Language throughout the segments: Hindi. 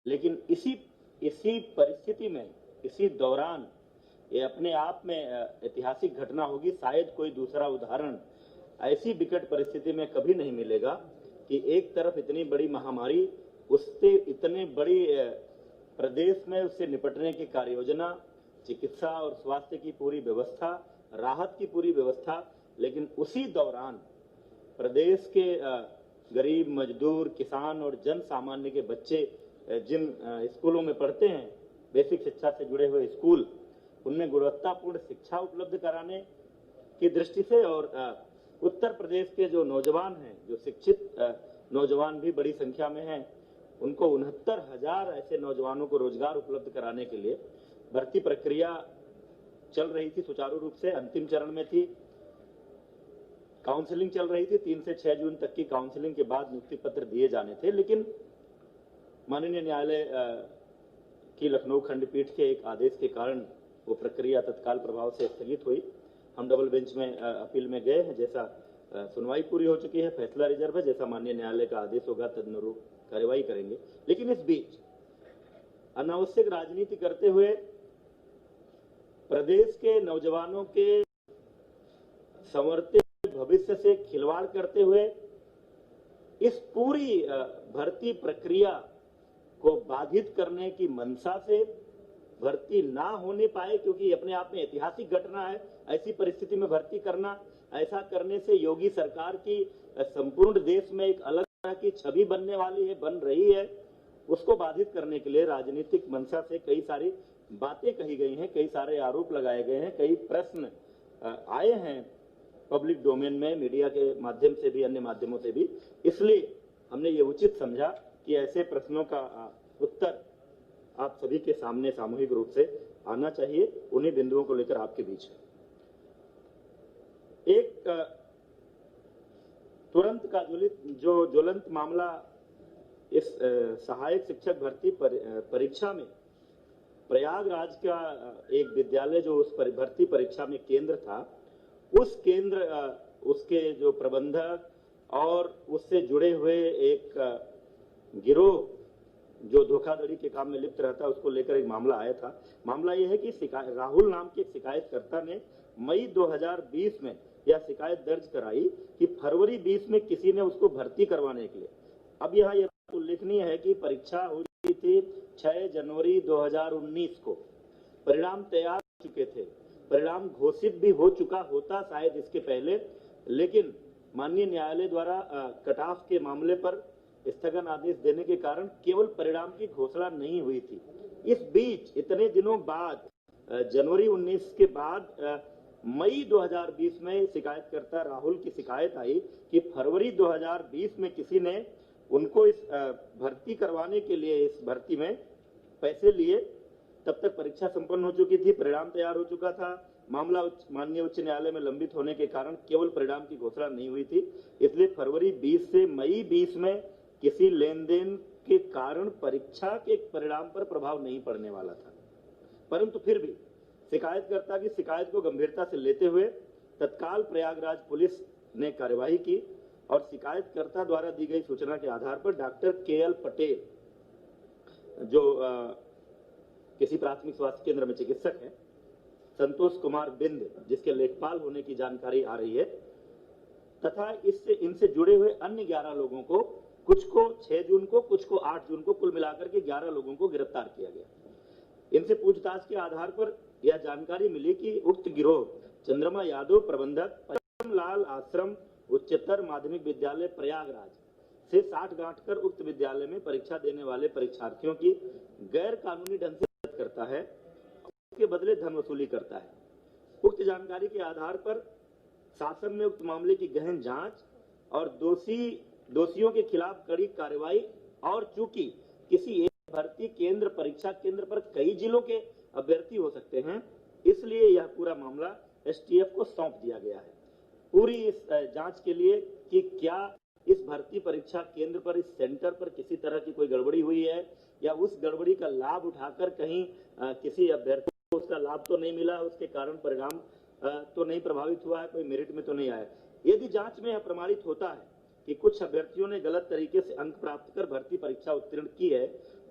लेकिन इसी इसी परिस्थिति में, इसी दौरान ये अपने आप में ऐतिहासिक घटना होगी। शायद कोई दूसरा उदाहरण ऐसी विकट परिस्थिति में कभी नहीं मिलेगा कि एक तरफ इतनी बड़ी महामारी, उससे इतने बड़ी प्रदेश में उससे निपटने की कार्य योजना, चिकित्सा और स्वास्थ्य की पूरी व्यवस्था, राहत की पूरी व्यवस्था, लेकिन उसी दौरान प्रदेश के गरीब, मजदूर, किसान और जन सामान्य के बच्चे जिन स्कूलों में पढ़ते हैं, बेसिक शिक्षा से जुड़े हुए स्कूल, उनमें गुणवत्तापूर्ण शिक्षा उपलब्ध कराने की दृष्टि से और उत्तर प्रदेश के जो नौजवान हैं, जो शिक्षित नौजवान भी बड़ी संख्या में हैं, उनको 69,000 ऐसे नौजवानों को रोजगार उपलब्ध कराने के लिए भर्ती प्रक्रिया चल रही थी, सुचारू रूप से अंतिम चरण में थी। काउंसलिंग चल रही थी, 3 से 6 जून तक की काउंसलिंग के बाद नियुक्ति पत्र दिए जाने थे, लेकिन माननीय न्यायालय की लखनऊ खंडपीठ के एक आदेश के कारण वो प्रक्रिया तत्काल प्रभाव से स्थगित हुई। हम डबल बेंच में अपील में गए हैं, जैसा सुनवाई पूरी हो चुकी है, फैसला रिजर्व है, जैसा माननीय न्यायालय का आदेश होगा तदनुरूप कार्रवाई करेंगे। लेकिन इस बीच अनावश्यक राजनीति करते हुए प्रदेश के नौजवानों के संवरते भविष्य से खिलवाड़ करते हुए इस पूरी भर्ती प्रक्रिया को बाधित करने की मंशा से भर्ती ना होने पाए, क्योंकि अपने आप में ऐतिहासिक घटना है। ऐसी परिस्थिति में भर्ती करना, ऐसा करने से योगी सरकार की संपूर्ण देश में एक अलग तरह की छवि बनने वाली है, बन रही है। उसको बाधित करने के लिए राजनीतिक मंशा से कई सारी बातें कही गई हैं, कई सारे आरोप लगाए गए हैं, कई प्रश्न आए हैं पब्लिक डोमेन में, मीडिया के माध्यम से भी, अन्य माध्यमों से भी। इसलिए हमने ये उचित समझा कि ऐसे प्रश्नों का उत्तर आप सभी के सामने सामूहिक रूप से आना चाहिए। उन्हीं बिंदुओं को लेकर आपके बीच है। एक तुरंत का ज्वलंत मामला इस सहायक शिक्षक भर्ती परीक्षा में प्रयागराज का एक विद्यालय जो उस भर्ती परीक्षा में केंद्र था, उस केंद्र उसके जो प्रबंधक और उससे जुड़े हुए एक गिरोह जो धोखाधड़ी के काम में लिप्त रहता है, उसको लेकर एक मामला आया था। मामला यह है कि राहुल नाम के एक शिकायतकर्ता ने मई 2020 में यह शिकायत दर्ज कराई कि फरवरी 20 में किसी ने उसको भर्ती करवाने के लिए, अब यहाँ यह उल्लेखनीय है कि परीक्षा हो रही थी 6 जनवरी 2019 को, परिणाम तैयार हो चुके थे, परिणाम घोषित भी हो चुका होता शायद इसके पहले, लेकिन माननीय न्यायालय द्वारा कट ऑफ के मामले पर स्थगन आदेश देने के कारण केवल परिणाम की घोषणा नहीं हुई थी। इस बीच इतने दिनों बाद जनवरी 19 के बाद मई 2020 में शिकायतकर्ता राहुल की शिकायत आई कि फरवरी 2020 में किसी ने उनको इस भर्ती करवाने के लिए इस भर्ती में पैसे लिए। तब तक परीक्षा संपन्न हो चुकी थी, परिणाम तैयार हो चुका था। मामला माननीय उच्च न्यायालय में लंबित होने के कारण केवल परिणाम की घोषणा नहीं हुई थी, इसलिए फरवरी 20 से मई 20 में किसी लेन देन के कारण परीक्षा के परिणाम पर प्रभाव नहीं पड़ने वाला था। परंतु फिर भी शिकायतकर्ता की शिकायत को गंभीरता से लेते हुए तत्काल प्रयागराज पुलिस ने कार्यवाही की और शिकायतकर्ता द्वारा दी गई सूचना के आधार पर डॉक्टर KL पटेल, जो किसी प्राथमिक स्वास्थ्य केंद्र में चिकित्सक है, संतोष कुमार बिंद जिसके लेखपाल होने की जानकारी आ रही है, तथा इससे इनसे जुड़े हुए अन्य 11 लोगों को, कुछ को 6 जून को, कुछ को 8 जून को, कुल मिलाकर के 11 लोगों को गिरफ्तार किया गया। इनसे पूछताछ के आधार पर यह जानकारी मिली कि उक्त गिरोह चंद्रमा यादव, प्रबंधक पंचम लाल आश्रम उच्चतर माध्यमिक विद्यालय प्रयागराज से 60 गांठ कर उक्त विद्यालय में परीक्षा देने वाले परीक्षार्थियों की गैर कानूनी ढंग से मदद करता है, उसके बदले धन वसूली करता है। उक्त जानकारी के आधार पर शासन ने उक्त मामले की गहन जांच और दोषियों के खिलाफ कड़ी कार्रवाई, और चूंकि किसी एक भर्ती केंद्र, परीक्षा केंद्र पर कई जिलों के अभ्यर्थी हो सकते हैं, इसलिए यह पूरा मामला STF को सौंप दिया गया है पूरी इस जांच के लिए कि क्या इस भर्ती परीक्षा केंद्र पर, इस सेंटर पर किसी तरह की कोई गड़बड़ी हुई है या उस गड़बड़ी का लाभ उठाकर कहीं किसी अभ्यर्थी को उसका लाभ तो नहीं मिला, उसके कारण परिणाम तो नहीं प्रभावित हुआ है, कोई मेरिट में तो नहीं आया। यदि जांच में यह प्रमाणित होता है कि कुछ अभ्यर्थियों ने गलत तरीके से अंक प्राप्त कर भर्ती परीक्षा उत्तीर्ण की है,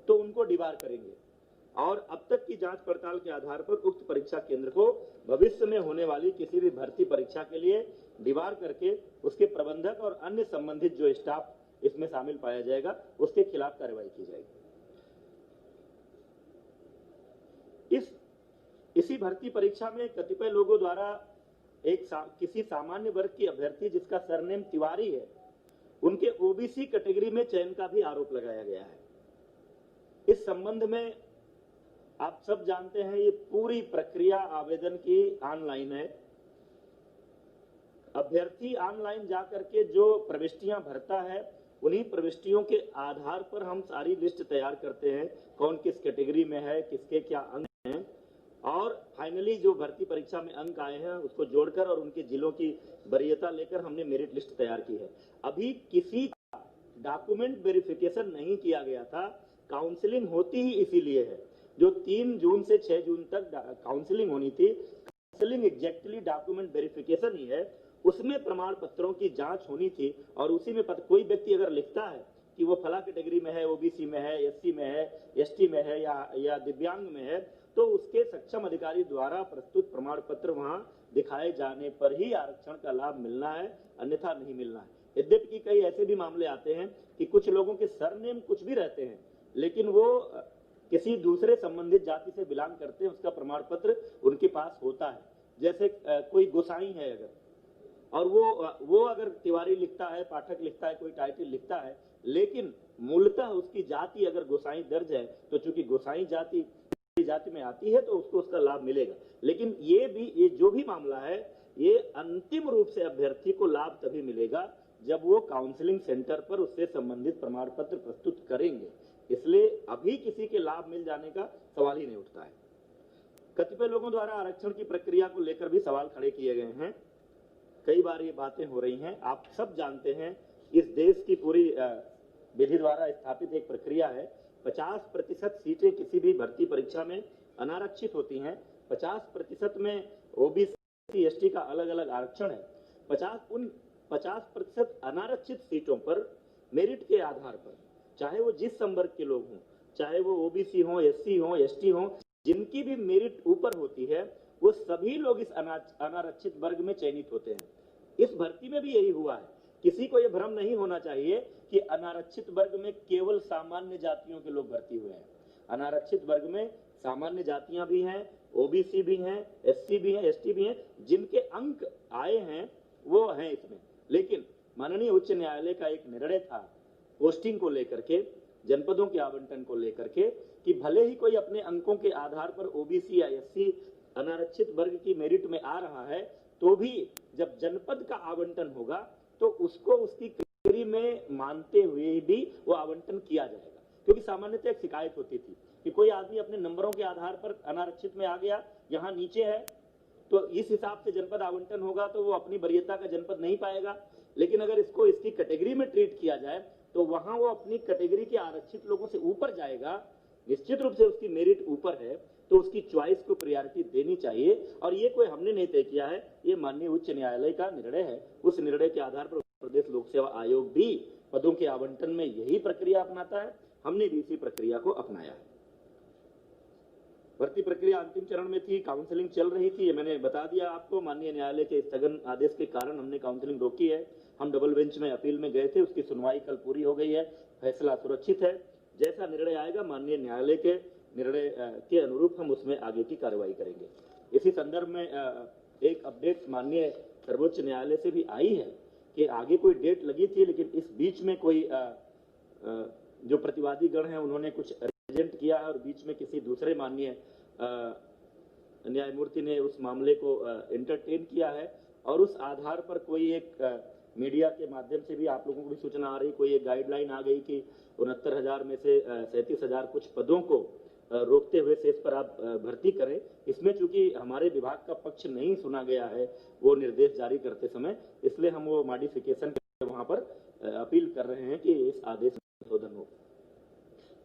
तो उनको दीवार करेंगे और अब तक की जांच पड़ताल के आधार पर उक्त परीक्षा केंद्र को भविष्य में होने वाली किसी भी भर्ती परीक्षा के लिए दीवार करके उसके प्रबंधक और अन्य संबंधित जो स्टाफ इसमें शामिल पाया जाएगा उसके खिलाफ कार्रवाई की जाएगी। इसी भर्ती परीक्षा में कतिपय लोगों द्वारा किसी सामान्य वर्ग की अभ्यर्थी जिसका सरनेम तिवारी है उनके ओबीसी कैटेगरी में चयन का भी आरोप लगाया गया है। इस संबंध में आप सब जानते हैं ये पूरी प्रक्रिया आवेदन की ऑनलाइन है। अभ्यर्थी ऑनलाइन जाकर के जो प्रविष्टियां भरता है उन्हीं प्रविष्टियों के आधार पर हम सारी लिस्ट तैयार करते हैं, कौन किस कैटेगरी में है, किसके क्या अंक हैं और फाइनली जो भर्ती परीक्षा में अंक आए हैं उसको जोड़कर और उनके जिलों की वरीयता लेकर हमने मेरिट लिस्ट तैयार की है। अभी किसी का डॉक्यूमेंट वेरिफिकेशन नहीं किया गया था। काउंसलिंग होती ही इसीलिए है, जो 3 जून से 6 जून तक काउंसलिंग होनी थी, काउंसलिंग एग्जैक्टली डॉक्यूमेंट वेरिफिकेशन ही है, उसमें प्रमाण पत्रों की जांच होनी थी और उसी में कोई व्यक्ति अगर लिखता है कि वो फला कैटेगरी में है, ओबीसी में है, एससी में है, एसटी में है या दिव्यांग में है, तो उसके सक्षम अधिकारी द्वारा प्रस्तुत प्रमाण पत्र वहां दिखाए जाने पर ही आरक्षण का लाभ मिलना है, अन्यथा नहीं मिलना है। यद्यपि कई ऐसे भी मामले आते हैं कि कुछ लोगों के सरनेम कुछ भी रहते हैं लेकिन वो किसी दूसरे संबंधित जाति से बिलोंग करते हैं, उसका प्रमाण पत्र उनके पास होता है। जैसे कोई गोसाई है अगर और वो अगर तिवारी लिखता है, पाठक लिखता है, कोई टाइटल लिखता है, लेकिन मूलतः उसकी जाति अगर गोसाई दर्ज है तो चूंकि गोसाई जाति में आती है तो उसको उसका लाभ मिलेगा। लेकिन ये जो भी मामला है ये अंतिम रूप से अभ्यर्थी को लाभ तभी मिलेगा जब वो काउंसलिंग सेंटर पर उससे संबंधित प्रमाण पत्र प्रस्तुत करेंगे। इसलिए अभी किसी के लाभ मिल जाने का सवाल ही नहीं उठता है। कतिपय लोगों द्वारा आरक्षण की प्रक्रिया को लेकर भी सवाल खड़े किए गए हैं। कई बार ये बातें हो रही हैं। आप सब जानते हैं इस देश की पूरी विधि द्वारा स्थापित एक प्रक्रिया है। 50% सीटें किसी भी भर्ती परीक्षा में अनारक्षित होती हैं। 50% में ओबीसी एसटी का अलग अलग आरक्षण है। 50% अनारक्षित सीटों पर मेरिट के आधार पर, चाहे वो जिस संवर्ग के लोग हों, चाहे वो ओबीसी हों, एससी हों, एसटी हों, जिनकी भी मेरिट ऊपर होती है वो सभी लोग इस अनारक्षित वर्ग में चयनित होते हैं। इस भर्ती में भी यही हुआ है। किसी को यह भ्रम नहीं होना चाहिए कि अनारक्षित वर्ग में केवल सामान्य जातियों के लोग भर्ती हुए हैं। अनारक्षित वर्ग में सामान्य जातियां भी हैं, ओबीसी भी हैं, एससी भी हैं, एसटी भी हैं, जिनके अंक आए हैं वो हैं इसमें। लेकिन माननीय उच्च न्यायालय का एक निर्णय था पोस्टिंग को लेकर के, जनपदों के आवंटन को लेकर के, कि भले ही कोई अपने अंकों के आधार पर ओबीसी या एससी अनारक्षित वर्ग की मेरिट में आ रहा है तो भी जब जनपद का आवंटन होगा तो उसको उसकी कैटेगरी में मानते हुए भी वो आवंटन किया जाएगा। क्योंकि सामान्यतः एक शिकायत होती थी कि कोई आदमी अपने नंबरों के आधार पर अनारक्षित में आ गया, यहाँ नीचे है, तो इस हिसाब से जनपद आवंटन होगा तो वो अपनी वरीयता का जनपद नहीं पाएगा। लेकिन अगर इसको इसकी कैटेगरी में ट्रीट किया जाए तो वहां वो अपनी कैटेगरी के आरक्षित लोगों से ऊपर जाएगा। निश्चित रूप से उसकी मेरिट ऊपर है तो उसकी चॉइस को प्रायोरिटी देनी चाहिए। और ये कोई हमने नहीं तय किया है, ये माननीय उच्च न्यायालय का निर्णय है। उस निर्णय के आधार पर प्रदेश लोक सेवा आयोग भी पदों के आवंटन में यही प्रक्रिया अपनाता है। हमने भी इसी प्रक्रिया को अपनाया है। भर्ती प्रक्रिया अंतिम चरण में थी, काउंसलिंग चल रही थी, ये मैंने बता दिया आपको। माननीय न्यायालय के स्थगन आदेश के कारण हमने काउंसलिंग रोकी है। हम डबल बेंच में अपील में गए थे, उसकी सुनवाई कल पूरी हो गई है। फैसला सुरक्षित है। जैसा निर्णय आएगा माननीय न्यायालय के निर्णय के अनुरूप हम उसमें आगे की कार्रवाई करेंगे। इसी संदर्भ में एक अपडेट माननीय सर्वोच्च न्यायालय से भी आई है कि आगे कोई डेट लगी थी, लेकिन इस बीच में कोई जो प्रतिवादी गण हैं उन्होंने कुछ एजेंट किया है और बीच में किसी दूसरे माननीय न्यायमूर्ति ने उस मामले को एंटरटेन किया है और उस आधार पर कोई एक मीडिया के माध्यम से भी आप लोगों को भी सूचना आ रही, कोई एक गाइडलाइन आ गई कि 69,000 में से 37,000 कुछ पदों को रोकते हुए शेष पर आप भर्ती करें। इसमें चूंकि हमारे विभाग का पक्ष नहीं सुना गया है वो निर्देश जारी करते समय, इसलिए हम वो मॉडिफिकेशन वहां पर अपील कर रहे हैं कि इस आदेश में संशोधन हो।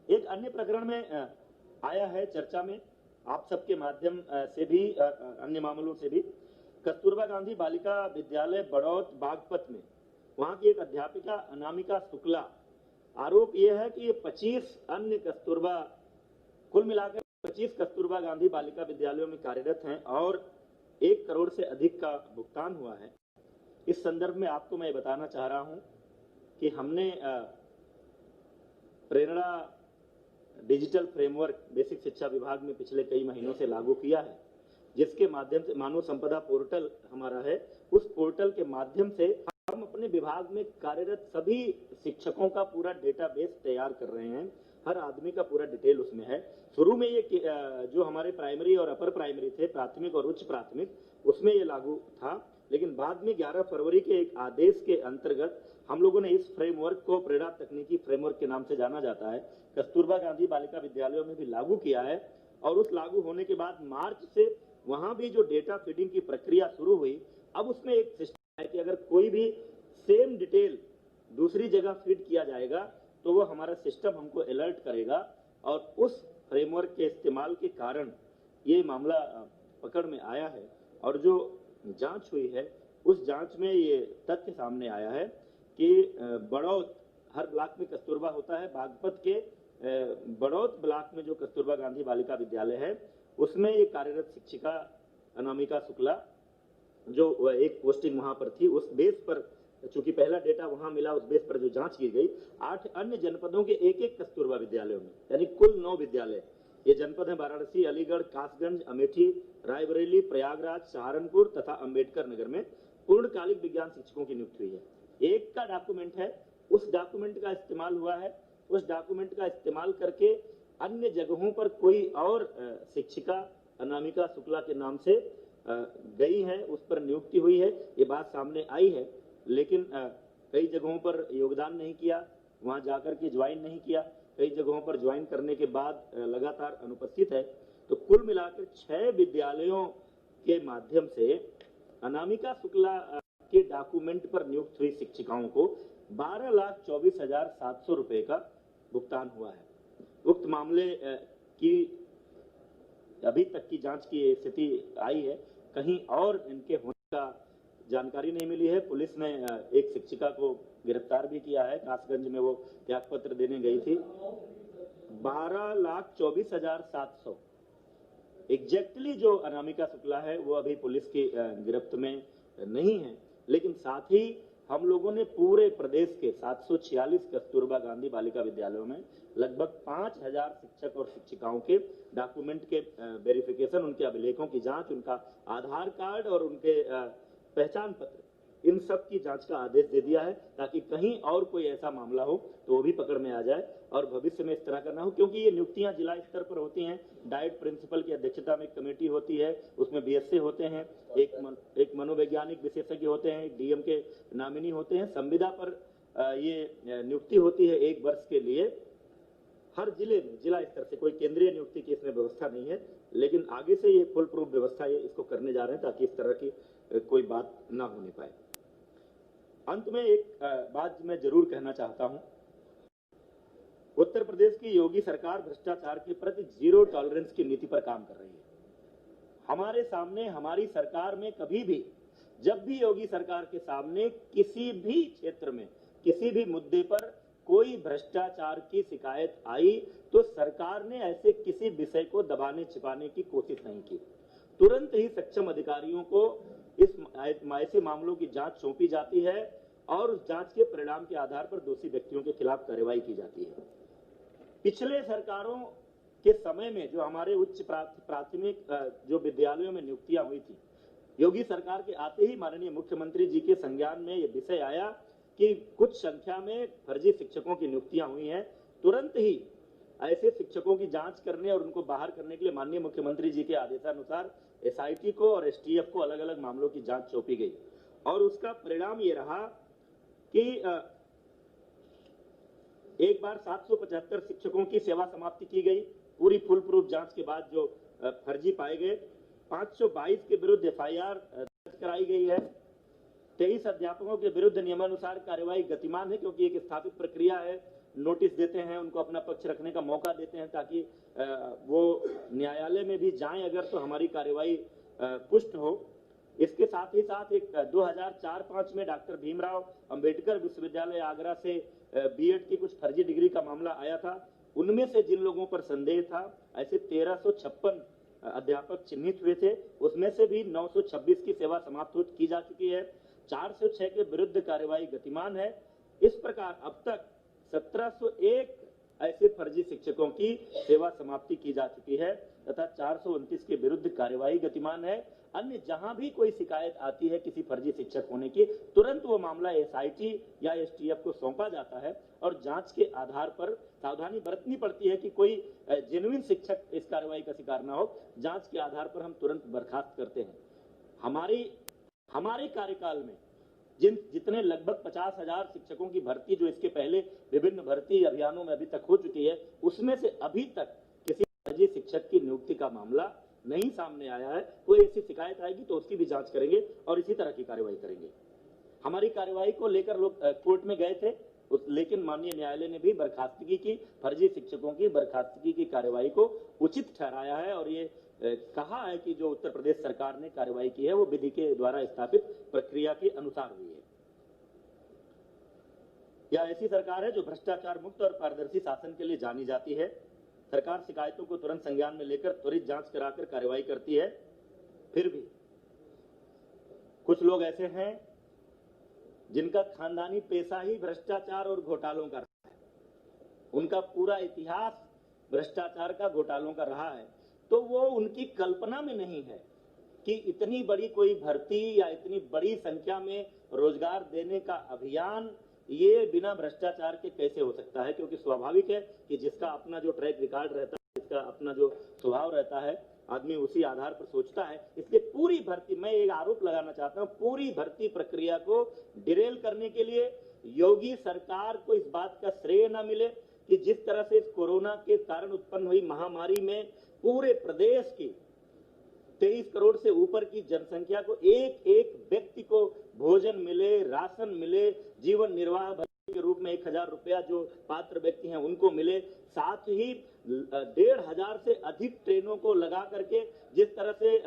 एक अन्य प्रकरण में आया है चर्चा में आप सबके माध्यम से भी, अन्य मामलों से भी, कस्तूरबा गांधी बालिका विद्यालय बड़ौत बागपत में वहां की एक अध्यापिका अनामिका शुक्ला, आरोप यह है कि ये 25 अन्य कस्तूरबा कुल मिलाकर 25 कस्तूरबा गांधी बालिका विद्यालयों में कार्यरत हैं और 1 करोड़ से अधिक का भुगतान हुआ है। इस संदर्भ में आपको मैं बताना चाह रहा हूं कि हमने प्रेरणा डिजिटल फ्रेमवर्क बेसिक शिक्षा विभाग में पिछले कई महीनों से लागू किया है, जिसके माध्यम से मानव संपदा पोर्टल हमारा है। उस पोर्टल के माध्यम से हम अपने विभाग में कार्यरत सभी शिक्षकों का पूरा डेटाबेस तैयार कर रहे हैं। हर आदमी का पूरा डिटेल उसमें है। शुरू में ये जो हमारे प्राइमरी और अपर प्राइमरी थे, प्राथमिक और उच्च प्राथमिक, उसमें ये लागू था, लेकिन बाद में 11 फरवरी के एक आदेश के अंतर्गत हम लोगों ने इस फ्रेमवर्क को प्रेरणा तकनीकी फ्रेमवर्क के नाम से जाना जाता है, कस्तूरबा गांधी बालिका विद्यालयों में भी लागू किया है। और उस लागू होने के बाद मार्च से वहां भी जो डेटा फीडिंग की प्रक्रिया शुरू हुई, अब उसमें एक सिस्टम है कि अगर कोई भी सेम डिटेल दूसरी जगह फीड किया जाएगा तो वो हमारा सिस्टम हमको अलर्ट करेगा। और उस फ्रेमवर्क के इस्तेमाल के कारण ये मामला पकड़ में आया है। और जो जांच हुई है उस जांच में ये तथ्य सामने आया है कि बड़ौत, हर ब्लॉक में कस्तूरबा होता है, बागपत के बड़ौत ब्लॉक में जो कस्तूरबा गांधी बालिका विद्यालय है उसमें ये कार्यरत शिक्षिका अनामिका शुक्ला, जो एक पोस्टिंग वहां पर थी, उस बेस पर चूंकि पहला डेटा वहां मिला, उस बेस पर जो जांच की गई, 8 अन्य जनपदों के एक कस्तूरबा विद्यालयों में, यानी कुल 9 विद्यालय, ये जनपद है वाराणसी, अलीगढ़, कासगंज, अमेठी, रायबरेली, प्रयागराज, सहारनपुर तथा अंबेडकर नगर में पूर्णकालिक विज्ञान शिक्षकों की नियुक्ति हुई है। एक का डॉक्यूमेंट है, उस डॉक्यूमेंट का इस्तेमाल हुआ है। उस डॉक्यूमेंट का इस्तेमाल करके अन्य जगहों पर कोई और शिक्षिका अनामिका शुक्ला के नाम से गई है, उस पर नियुक्ति हुई है, ये बात सामने आई है। लेकिन कई जगहों पर योगदान नहीं किया, वहां जाकर के ज्वाइन नहीं किया, कई जगहों पर ज्वाइन करने के बाद लगातार अनुपस्थित है। तो कुल मिलाकर 6 विद्यालयों के माध्यम से अनामिका शुक्ला के डॉक्यूमेंट पर नियुक्त हुई शिक्षिकाओं को 12,24,700 रुपए का भुगतान हुआ है। उक्त मामले की अभी तक की जांच की स्थिति आई है, कहीं और इनके होने का जानकारी नहीं मिली है। पुलिस ने एक शिक्षिका को गिरफ्तार भी किया है, कासगंज में वो त्यागपत्र देने गई थी। 12,24,700 एग्जैक्टली जो अनामिका शुक्ला है वो अभी पुलिस की गिरफ्त में नहीं है। लेकिन साथ ही हम लोगों ने पूरे प्रदेश के 746 कस्तूरबा गांधी बालिका विद्यालयों में लगभग 5,000 शिक्षक और शिक्षिकाओं के डॉक्यूमेंट के वेरिफिकेशन, उनके अभिलेखों की जांच, उनका आधार कार्ड और उनके पहचान पत्र, इन सब की जांच का आदेश दे दिया है, ताकि कहीं और कोई ऐसा मामला हो तो वो भी पकड़ में आ जाए और भविष्य में इस तरह का ना हो। क्योंकि ये नियुक्तियां जिला स्तर पर होती हैं, डाइट प्रिंसिपल की अध्यक्षता में एक कमेटी होती है, उसमें बीएसए होते हैं, एक मनोवैज्ञानिक विशेषज्ञ होते हैं, एक डीएम के नामिनी होते हैं, संविदा पर ये नियुक्ति होती है 1 वर्ष के लिए। हर जिले में जिला स्तर से कोई केंद्रीय नियुक्ति की इसमें व्यवस्था नहीं है, लेकिन आगे से ये फुल प्रूफ व्यवस्था ये इसको करने जा रहे हैं ताकि इस तरह की कोई बात ना होने पाए। अंत में एक बात मैं जरूर कहना चाहता हूं, उत्तर प्रदेश की योगी सरकार भ्रष्टाचार के प्रति जीरो टॉलरेंस की नीति पर काम कर रही है। हमारे सामने, हमारी सरकार में कभी भी, जब भी योगी सरकार के सामने किसी भी क्षेत्र में, किसी भी मुद्दे पर कोई भ्रष्टाचार की शिकायत आई तो सरकार ने ऐसे किसी विषय को दबाने छिपाने की कोशिश नहीं की। तुरंत ही सक्षम अधिकारियों को ऐसे मामलों की जांच सौंपी जाती है और उस जांच के परिणाम के आधार पर दोषी व्यक्तियों के खिलाफ कार्रवाई की जाती है। पिछले सरकारों के समय में जो हमारे उच्च प्राथमिक जो विद्यालयों में नियुक्तियां हुई थी, योगी सरकार के आते ही माननीय मुख्यमंत्री जी के संज्ञान में यह विषय आया कि कुछ संख्या में फर्जी शिक्षकों की नियुक्तियां हुई हैं। तुरंत ही ऐसे शिक्षकों की जांच करने और उनको बाहर करने के लिए माननीय मुख्यमंत्री जी के आदेशानुसार एसआईटी को और एसटीएफ को अलग अलग मामलों की जांच सौंपी गई और उसका परिणाम ये रहा कि एक बार 775 शिक्षकों की सेवा समाप्ति की गई। पूरी फुल प्रूफ जांच के बाद जो फर्जी पाए गए, 522 के विरुद्ध एफआईआर दर्ज कराई गई है। 23 अध्यापकों के विरुद्ध नियमानुसार कार्यवाही गतिमान है, क्योंकि एक स्थापित प्रक्रिया है, नोटिस देते हैं, उनको अपना पक्ष रखने का मौका देते हैं ताकि वो न्यायालय में भी जाएं अगर तो हमारी कार्यवाही पुष्ट हो। इसके साथ ही साथ एक 2004-05 में डॉक्टर भीमराव अंबेडकर विश्वविद्यालय आगरा से बीएड की कुछ फर्जी डिग्री का मामला आया था। उनमें से जिन लोगों पर संदेह था, ऐसे 1356 अध्यापक चिन्हित हुए थे, उसमें से भी 926 की सेवा समाप्त की जा चुकी है। 406 के विरुद्ध कार्रवाई गतिमान है। इस प्रकार अब तक 1701 ऐसे फर्जी शिक्षकों की सेवा समाप्ति की जा चुकी है तथा 429 के विरुद्ध कार्रवाई गतिमान है। अन्य जहां भी कोई शिकायत आती है किसी फर्जी शिक्षक होने की, तुरंत वो मामला एसआईटी या एसटीएफ को सौंपा जाता है और जांच के आधार पर सावधानी बरतनी पड़ती है कि कोई जेन्युइन शिक्षक इस कार्रवाई का शिकार ना हो। जांच के आधार पर हम तुरंत बर्खास्त करते हैं। हमारे कार्यकाल में जितने लगभग 50,000 शिक्षकों की भर्ती जो इसके पहले विभिन्न भर्ती अभियानों में अभी तक हो चुकी है, उसमें से अभी तक किसी फर्जी शिक्षक की नियुक्ति का मामला नहीं सामने आया है। कोई ऐसी शिकायत आएगी तो उसकी भी जांच करेंगे और इसी तरह की कार्रवाई करेंगे। हमारी कार्रवाई को लेकर लोग कोर्ट में गए थे, लेकिन माननीय न्यायालय ने भी बर्खास्तगी की, फर्जी शिक्षकों की बर्खास्तगी की कार्रवाई को उचित ठहराया है और ये कहा है कि जो उत्तर प्रदेश सरकार ने कार्रवाई की है वो विधि के द्वारा स्थापित प्रक्रिया के अनुसार हुई है। यह ऐसी सरकार है जो भ्रष्टाचार मुक्त और पारदर्शी शासन के लिए जानी जाती है। सरकार शिकायतों को तुरंत संज्ञान में लेकर त्वरित जांच कराकर कार्रवाई करती है। फिर भी कुछ लोग ऐसे हैं जिनका खानदानी पेशा ही भ्रष्टाचार और घोटालों का रहा है, उनका पूरा इतिहास भ्रष्टाचार का, घोटालों का रहा है, तो वो उनकी कल्पना में नहीं है कि इतनी बड़ी कोई भर्ती या इतनी बड़ी संख्या में रोजगार देने का अभियान ये बिना भ्रष्टाचार के कैसे हो सकता है। क्योंकि स्वाभाविक है कि जिसका अपना जो ट्रैक रिकॉर्ड रहता है, जिसका अपना जो स्वभाव रहता है, आदमी उसी आधार पर सोचता है। इसलिए पूरी भर्ती, मैं एक आरोप लगाना चाहता हूं, पूरी भर्ती प्रक्रिया को डिरेल करने के लिए योगी सरकार को इस बात का श्रेय न मिले कि जिस तरह से इस कोरोना के कारण उत्पन्न हुई महामारी में पूरे प्रदेश की 23 करोड़ से ऊपर की जनसंख्या को एक एक व्यक्ति को भोजन मिले, राशन मिले, जीवन निर्वाह भत्ते के रूप में 1,000 रुपया जो पात्र व्यक्ति हैं उनको मिले, साथ ही 1,500 से अधिक ट्रेनों को लगा करके जिस तरह से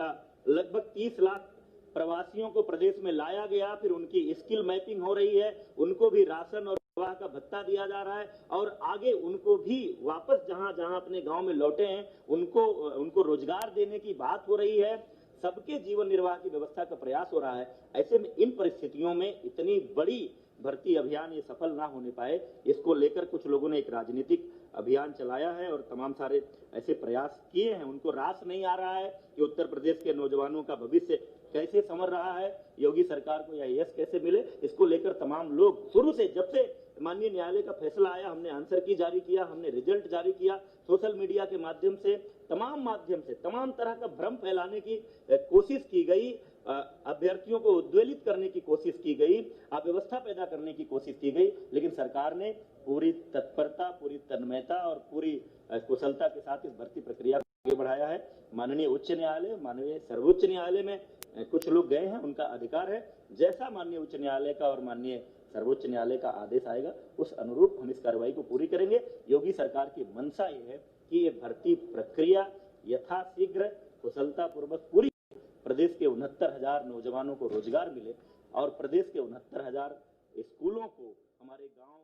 लगभग 30 लाख प्रवासियों को प्रदेश में लाया गया, फिर उनकी स्किल मैपिंग हो रही है, उनको भी राशन और विवाह का भत्ता दिया जा रहा है और आगे उनको भी वापस जहां जहां अपने गांव में लौटे हैं उनको रोजगार देने की बात हो रही है। सबके जीवन निर्वाह की व्यवस्था का प्रयास हो रहा है। ऐसे में इन परिस्थितियों में इतनी बड़ी भर्ती अभियान ये सफल ना होने पाए, इसको लेकर कुछ लोगों ने एक राजनीतिक अभियान चलाया है और तमाम सारे ऐसे प्रयास किए हैं। उनको रास नहीं आ रहा है कि उत्तर प्रदेश के नौजवानों का भविष्य कैसे संवर रहा है, योगी सरकार को यह यश कैसे मिले, इसको लेकर तमाम लोग शुरू से, जब से माननीय न्यायालय का फैसला आया, हमने आंसर की जारी किया, हमने रिजल्ट जारी किया, सोशल मीडिया के माध्यम से तमाम तरह का भ्रम फैलाने की कोशिश की गई, अभ्यर्थियों को उद्वेलित करने की कोशिश की गई, अव्यवस्था पैदा करने की कोशिश की गई, लेकिन सरकार ने पूरी तत्परता, पूरी तन्मयता और पूरी कुशलता के साथ इस भर्ती प्रक्रिया को आगे बढ़ाया है। माननीय उच्च न्यायालय, माननीय सर्वोच्च न्यायालय में कुछ लोग गए हैं, उनका अधिकार है। जैसा माननीय उच्च न्यायालय का और माननीय सर्वोच्च न्यायालय का आदेश आएगा उस अनुरूप हम इस कार्रवाई को पूरी करेंगे। योगी सरकार की मंशा ये है कि ये भर्ती प्रक्रिया यथाशीघ्र कुशलता पूर्वक पूरी, प्रदेश के 69,000 नौजवानों को रोजगार मिले और प्रदेश के 69,000 स्कूलों को, हमारे गांव